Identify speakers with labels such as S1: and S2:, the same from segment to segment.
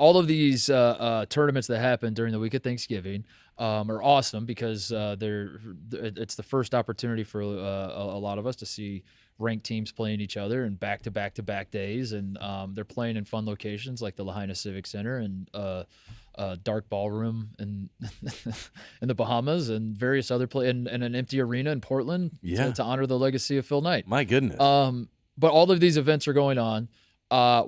S1: all of these tournaments that happen during the week of Thanksgiving are awesome because it's the first opportunity for a lot of us to see ranked teams playing each other and back-to-back days, and they're playing in fun locations like the Lahaina Civic Center and dark ballroom in in the Bahamas and various other and an empty arena in Portland to honor the legacy of Phil Knight.
S2: My goodness.
S1: But all of these events are going on.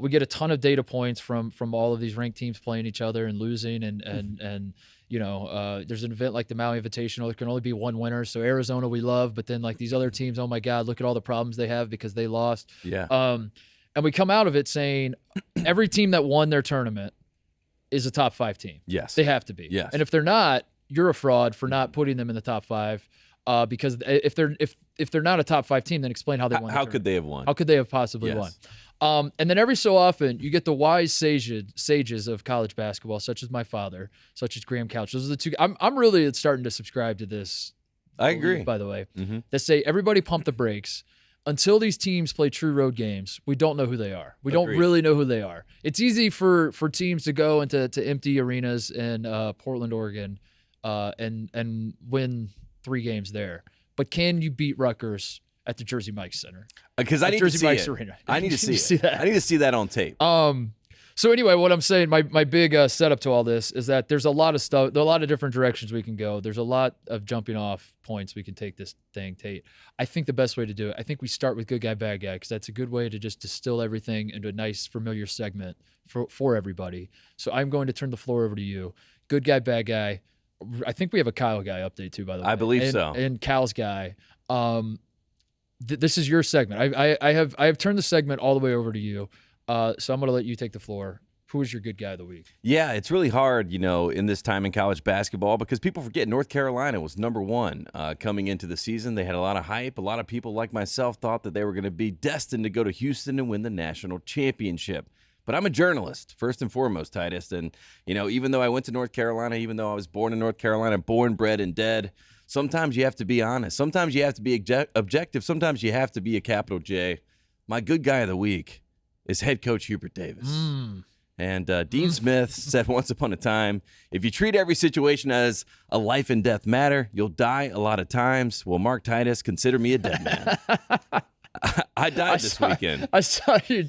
S1: We get a ton of data points from all of these ranked teams playing each other and losing, and there's an event like the Maui Invitational. There can only be one winner. So Arizona we love, but then like these other teams, oh my God, look at all the problems they have because they lost.
S2: Yeah.
S1: And we come out of it saying every team that won their tournament is a top 5 team.
S2: Yes.
S1: They have to be.
S2: Yes.
S1: And if they're not, you're a fraud for not putting them in the top 5. Because if they're not a top 5 team, then explain how they won.
S2: How could they have won?
S1: How could they have possibly won? And then every so often, you get the wise sages of college basketball, such as my father, such as Graham Couch. Those are the two. I'm really starting to subscribe to this.
S2: I agree.
S1: By the way, that say everybody pump the brakes. Until these teams play true road games, we don't know who they are. We don't really know who they are. It's easy for teams to go into empty arenas in Portland, Oregon, and win 3 games there. But can you beat Rutgers at the Jersey Mike's Center?
S2: Because I need to see it.
S1: Arena.
S2: I need to see it. I need to see that on tape.
S1: So anyway, what I'm saying, my big setup to all this is that there's a lot of stuff, there are a lot of different directions we can go. There's a lot of jumping off points we can take this thing, Tate. I think the best way to do it, I think we start with good guy, bad guy, because that's a good way to just distill everything into a nice, familiar segment for everybody. So I'm going to turn the floor over to you. Good guy, bad guy. I think we have a Kyle guy update too, by the way.
S2: I believe so.
S1: And Cal's guy. This is your segment. I have turned the segment all the way over to you. So I'm going to let you take the floor. Who is your good guy of the week?
S2: Yeah, it's really hard, in this time in college basketball because people forget North Carolina was number 1 coming into the season. They had a lot of hype. A lot of people like myself thought that they were going to be destined to go to Houston and win the national championship. But I'm a journalist, first and foremost, Titus. And, even though I went to North Carolina, even though I was born in North Carolina, born, bred, and dead, sometimes you have to be honest. Sometimes you have to be objective. Sometimes you have to be a capital J. My good guy of the week is head coach Hubert Davis. And Dean Smith said once upon a time, if you treat every situation as a life and death matter, you'll die a lot of times. Well, Mark Titus, consider me a dead man. I died this weekend.
S1: I saw you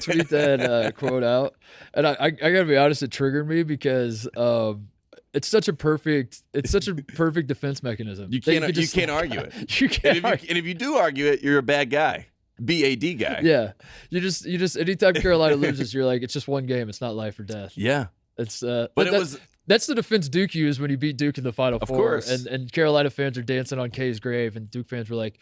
S1: tweet that quote out, and I got to be honest, it triggered me because it's such a perfect defense mechanism.
S2: You can't argue it.
S1: You can't.
S2: And if you do argue it, you're a bad guy. BAD guy.
S1: Yeah. You just anytime Carolina loses, you're like, it's just one game. It's not life or death.
S2: Yeah.
S1: It's that's the defense Duke used when he beat Duke in the Final Four.
S2: Of course.
S1: And Carolina fans are dancing on Kay's grave, and Duke fans were like,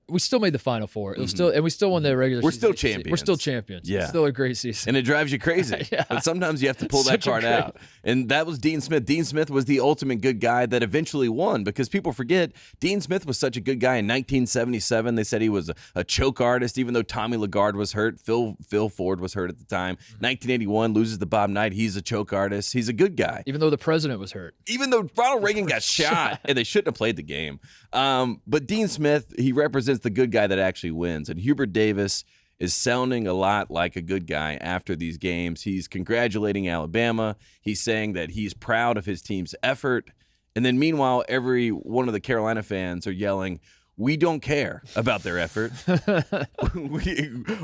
S1: we still made the Final Four. It was we still won the regular season.
S2: We're still champions.
S1: We're still champions.
S2: Yeah.
S1: It's still a great season.
S2: And it drives you crazy.
S1: Yeah.
S2: But sometimes you have to pull that card out. And that was Dean Smith. Dean Smith was the ultimate good guy that eventually won because people forget Dean Smith was such a good guy in 1977. They said he was a choke artist, even though Tommy Lagarde was hurt. Phil Ford was hurt at the time. 1981 loses to Bob Knight. He's a choke artist. He's a good guy.
S1: Even though the president was hurt.
S2: Even though Ronald Reagan got shot and they shouldn't have played the game. But Dean Smith, he represents the good guy that actually wins. And Hubert Davis is sounding a lot like a good guy after these games. He's congratulating Alabama. He's saying that he's proud of his team's effort. And then meanwhile, every one of the Carolina fans are yelling, we don't care about their effort.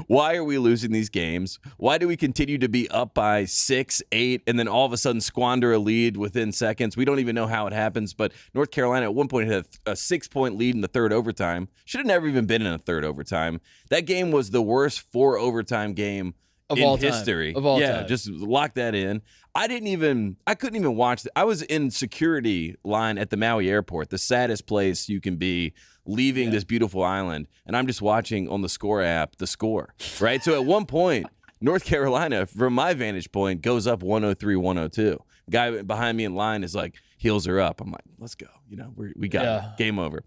S2: Why are we losing these games? Why do we continue to be up by 6, 8, and then all of a sudden squander a lead within seconds? We don't even know how it happens, but North Carolina at one point had a 6-point lead in the third overtime. Should have never even been in a third overtime. That game was the worst 4-overtime game
S1: of
S2: in
S1: all
S2: history.
S1: Time. Of all
S2: yeah,
S1: time.
S2: Just lock that in. I couldn't even watch it. I was in security line at the Maui airport, the saddest place you can be, leaving this beautiful island, and I'm just watching on the score app the score, right? So at one point, North Carolina, from my vantage point, goes up 103-102. Guy behind me in line is like, heels are up. I'm like, let's go. We got it. Game over.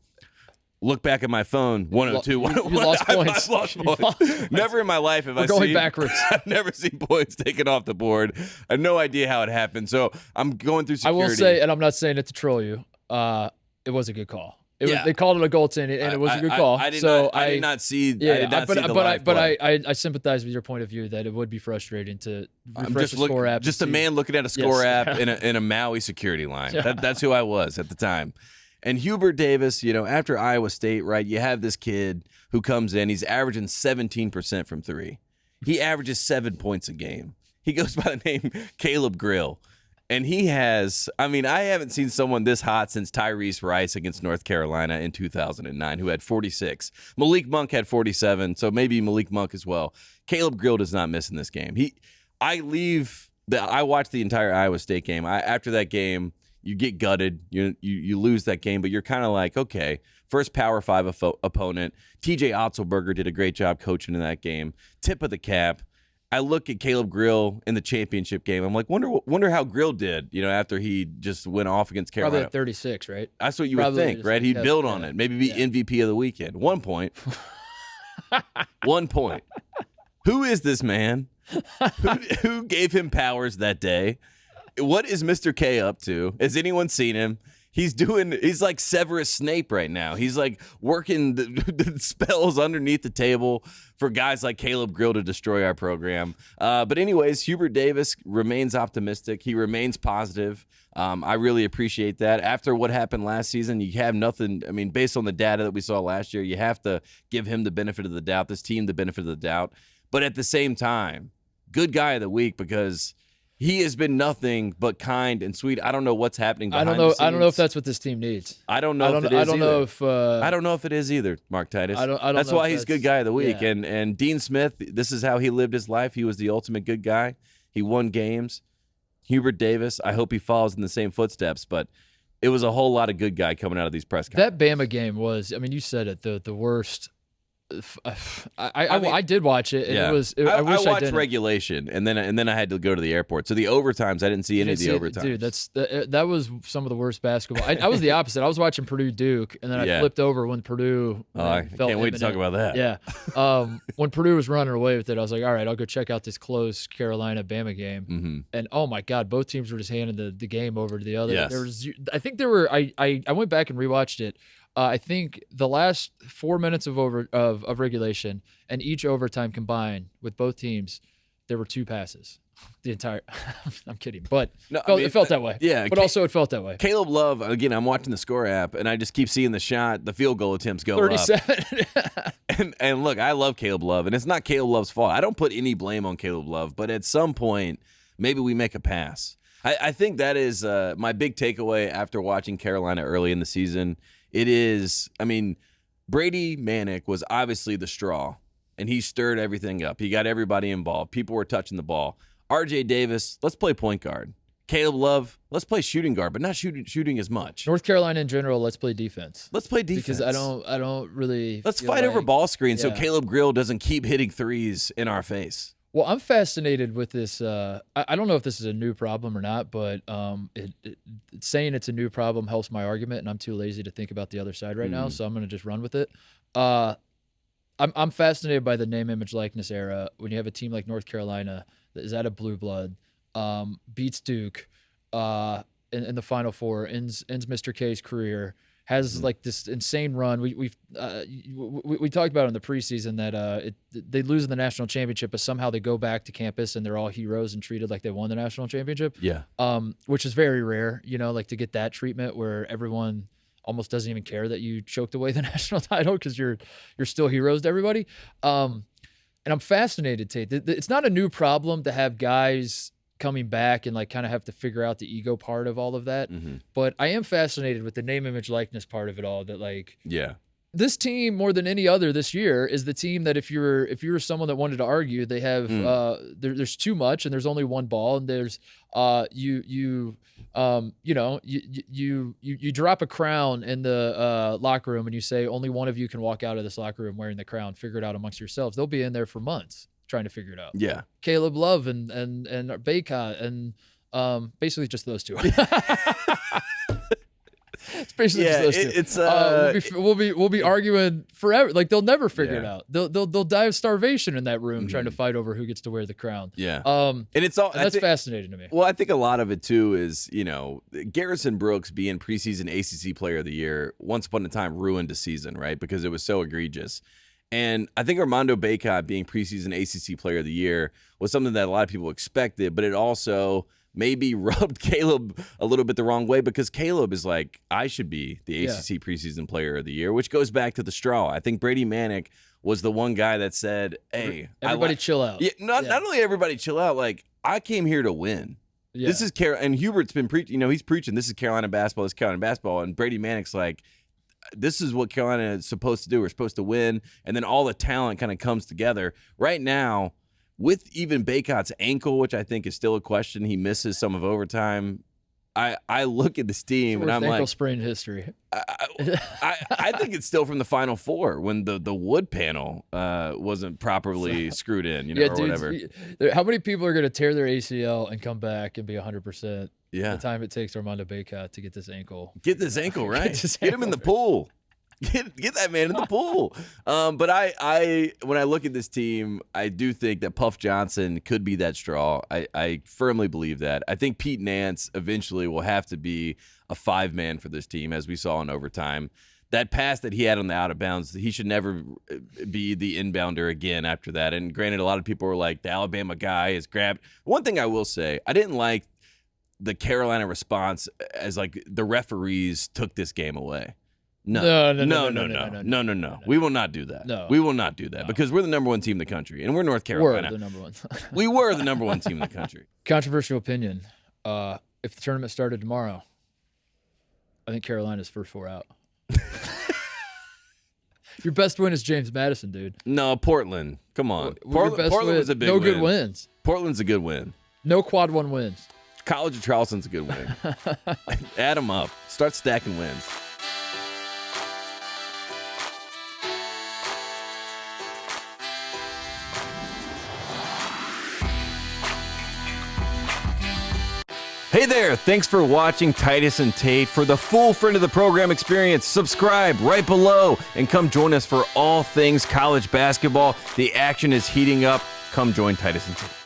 S2: Look back at my phone, 102.
S1: You lost points.
S2: I lost points. Never in my life have I seen.
S1: We're going backwards.
S2: I've never seen points taken off the board. I have no idea how it happened. So I'm going through security.
S1: I will say, and I'm not saying it to troll you, it was a good call. They called it a goaltending, and it was a good call.
S2: I did not see.
S1: Yeah,
S2: I did not see the live
S1: but
S2: play.
S1: I sympathize with your point of view that it would be frustrating to refresh the score app.
S2: Just a man looking at a score app in a Maui security line. That's who I was at the time. And Hubert Davis, after Iowa State, right? You have this kid who comes in. He's averaging 17% from three. He averages 7 points a game. He goes by the name Caleb Grill. And he has, I haven't seen someone this hot since Tyrese Rice against North Carolina in 2009, who had 46. Malik Monk had 47, so maybe Malik Monk as well. Caleb Grill does not miss in this game. I watched the entire Iowa State game. After that game, you get gutted. You lose that game, but you're kind of like, okay, first Power 5 opponent. TJ Otzelberger did a great job coaching in that game. Tip of the cap. I look at Caleb Grill in the championship game. I'm like, wonder how Grill did, after he just went off against Carolina.
S1: Probably at 36, right?
S2: That's what you would think, right? He'd build on it. Maybe be MVP of the weekend. 1 point. 1 point. Who is this man? Who gave him powers that day? What is Mr. K up to? Has anyone seen him? He's like Severus Snape right now. He's like working the spells underneath the table for guys like Caleb Grill to destroy our program. But anyways, Hubert Davis remains optimistic. He remains positive. I really appreciate that. After what happened last season, you have nothing. Based on the data that we saw last year, you have to give him the benefit of the doubt, this team the benefit of the doubt. But at the same time, good guy of the week because he has been nothing but kind and sweet. I don't know what's happening behind the scenes.
S1: I don't know if that's what this team needs.
S2: I don't know if it is either.
S1: I don't know if
S2: it is either, Mark Titus.
S1: I don't
S2: that's
S1: know
S2: why he's good guy of the week.
S1: Yeah.
S2: And Dean Smith, this is how he lived his life. He was the ultimate good guy. He won games. Hubert Davis, I hope he follows in the same footsteps, but it was a whole lot of good guy coming out of these press conferences.
S1: That Bama game was, you said it, the worst. I did watch it. And
S2: yeah.
S1: it was.
S2: I
S1: wish I
S2: watched
S1: didn't.
S2: regulation, and then I had to go to the airport. So the overtimes, I didn't see any of the overtimes.
S1: Dude, that was some of the worst basketball. I was the opposite. I was watching Purdue Duke, and then I flipped over when Purdue.
S2: I can't wait to talk about that.
S1: Yeah, when Purdue was running away with it, I was like, all right, I'll go check out this close Carolina Bama game.
S2: Mm-hmm.
S1: And oh my God, both teams were just handing the game over to the other.
S2: Yes.
S1: I think there were. I went back and rewatched it. I think the last 4 minutes of regulation and each overtime combined with both teams, there were 2 passes. The entire I'm kidding, but it felt that way.
S2: Yeah,
S1: but also it felt that way.
S2: Caleb Love, again, I'm watching the score app, and I just keep seeing the field goal attempts go
S1: 37.
S2: up. and look, I love Caleb Love, and it's not Caleb Love's fault. I don't put any blame on Caleb Love, but at some point, maybe we make a pass. I think that is my big takeaway after watching Carolina early in the season. It is, Brady Manick was obviously the straw, and he stirred everything up. He got everybody involved. People were touching the ball. RJ Davis, let's play point guard. Caleb Love, let's play shooting guard, but not shooting as much.
S1: North Carolina in general, let's play defense.
S2: Let's play defense.
S1: Because I don't really.
S2: Let's fight over ball screens so Caleb Grill doesn't keep hitting threes in our face.
S1: Well, I'm fascinated with this. I don't know if this is a new problem or not, but saying it's a new problem helps my argument, and I'm too lazy to think about the other side right now, so I'm going to just run with it. I'm fascinated by the name, image, likeness era when you have a team like North Carolina that is out of blue blood, beats Duke in the Final Four, ends Mr. K's career, has like this insane run. We talked about it in the preseason that they lose in the national championship, but somehow they go back to campus and they're all heroes and treated like they won the national championship.
S2: Yeah.
S1: Which is very rare, like to get that treatment where everyone almost doesn't even care that you choked away the national title because you're still heroes to everybody. And I'm fascinated, Tate. It's not a new problem to have guys coming back and like kind of have to figure out the ego part of all of that. Mm-hmm. But I am fascinated with the name, image, likeness part of it all, that like, this team more than any other this year is the team that if you're someone that wanted to argue, they have there's too much and there's only one ball, and there's you drop a crown in the locker room and you say only one of you can walk out of this locker room wearing the crown. Figure it out amongst yourselves. They'll be in there for months trying to figure it out.
S2: Yeah.
S1: Caleb Love and Baycott and basically just those two. It's basically just those two. We'll be arguing forever. Like they'll never figure it out. They'll die of starvation in that room trying to fight over who gets to wear the crown.
S2: Yeah.
S1: And
S2: it's all
S1: that's fascinating to me.
S2: Well, I think a lot of it too is, Garrison Brooks being preseason ACC player of the year once upon a time ruined a season, right? Because it was so egregious. And I think Armando Bacot being preseason ACC player of the year was something that a lot of people expected, but it also maybe rubbed Caleb a little bit the wrong way because Caleb is like, I should be the ACC preseason player of the year, which goes back to the straw. I think Brady Manick was the one guy that said, hey,
S1: everybody chill out.
S2: Yeah, not only everybody chill out, like I came here to win. Yeah. This is and Hubert's been preaching, he's preaching, this is Carolina basketball, and Brady Manick's like, this is what Carolina is supposed to do. We're supposed to win, and then all the talent kind of comes together. Right now, with even Bacot's ankle, which I think is still a question, he misses some of overtime. I look at this team and I'm
S1: ankle
S2: like,
S1: sprain history.
S2: I think it's still from the Final Four when the wood panel wasn't properly screwed in, or whatever.
S1: How many people are going to tear their ACL and come back and be 100%?
S2: Yeah,
S1: the time it takes Armando Bacot to get this ankle.
S2: Get this ankle right. Get him in the pool. Get that man in the pool. But I when I look at this team, I do think that Puff Johnson could be that straw. I firmly believe that. I think Pete Nance eventually will have to be a 5-man for this team, as we saw in overtime. That pass that he had on the out of bounds, he should never be the inbounder again after that. And granted, a lot of people were like, the Alabama guy is grabbed. One thing I will say, I didn't like the Carolina response as like the referees took this game away. No. We will not do that.
S1: No.
S2: We will not do that because we're the number 1 team in the country, and we're North Carolina.
S1: We're the number 1.
S2: We were the number 1 team in the country.
S1: Controversial opinion. If the tournament started tomorrow, I think Carolina's first 4 out. Your best win is James Madison, dude.
S2: No, Portland. Come on.
S1: Portland
S2: was a big win.
S1: No good wins.
S2: Portland's a good win.
S1: No quad 1 wins.
S2: College of Charleston's a good win. Add them up. Start stacking wins. Hey there, thanks for watching Titus and Tate. For the full friend of the program experience, subscribe right below and come join us for all things college basketball. The action is heating up. Come join Titus and Tate.